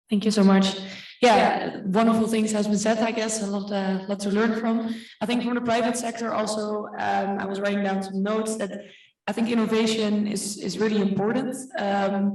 Thank you so much. Yeah, wonderful things has been said, I guess, a lot to learn from. I think from the private sector also, I was writing down some notes that I think innovation is really important,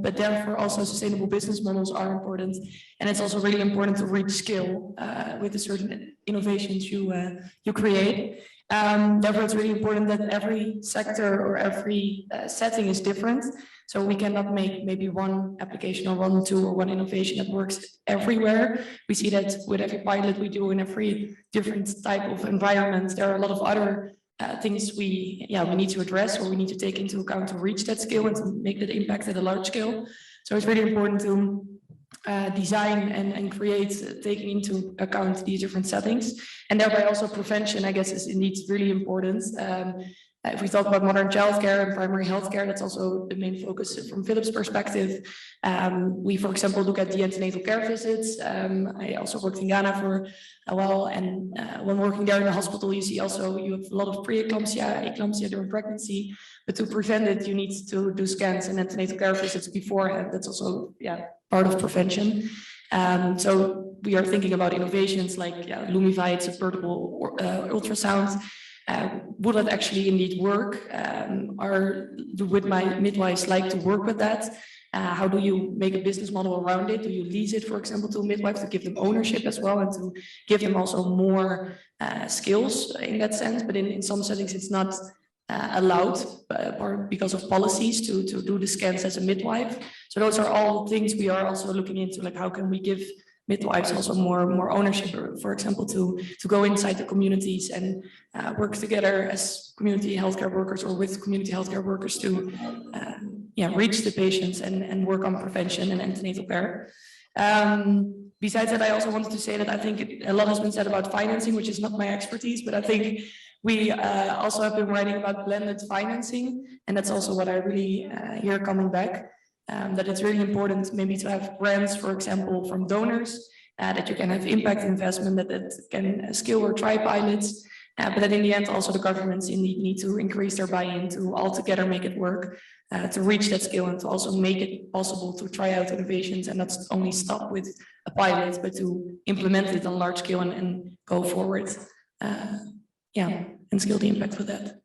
but therefore also sustainable business models are important. And it's also really important to reach scale with the certain innovations you create. Therefore, it's really important that every sector or every setting is different. So we cannot make maybe one application or one tool or one innovation that works everywhere. We see that with every pilot we do in every different type of environment. There are a lot of other things we need to address or we need to take into account to reach that scale and to make that impact at a large scale. So it's really important to design and create, taking into account these different settings. And thereby also prevention, I guess, is indeed really important. If we talk about modern childcare and primary healthcare, that's also the main focus from Philip's perspective. We, for example, look at the antenatal care visits. I also worked in Ghana for a while, and when working there in the hospital, you see also you have a lot of pre-eclampsia, eclampsia during pregnancy, but to prevent it, you need to do scans and antenatal care visits beforehand. That's also part of prevention. So we are thinking about innovations like Lumify, supportable ultrasound. Would that actually indeed work? Would my midwives like to work with that? How do you make a business model around it? Do you lease it, for example, to a midwife to give them ownership as well and to give them also more skills in that sense? But in some settings, it's not allowed or because of policies to do the scans as a midwife. So those are all things we are also looking into, like how can we give midwives also more ownership, for example, to go inside the communities and work together as community healthcare workers or with community healthcare workers to reach the patients and work on prevention and antenatal care. Besides that, I also wanted to say that I think a lot has been said about financing, which is not my expertise, but I think we also have been writing about blended financing, and that's also what I really hear coming back. That it's really important maybe to have grants, for example, from donors, that you can have impact investment, that can scale or try pilots, but that in the end also the governments indeed need to increase their buy-in to all together make it work, to reach that scale and to also make it possible to try out innovations and not only stop with a pilot, but to implement it on large scale and go forward, and scale the impact with that.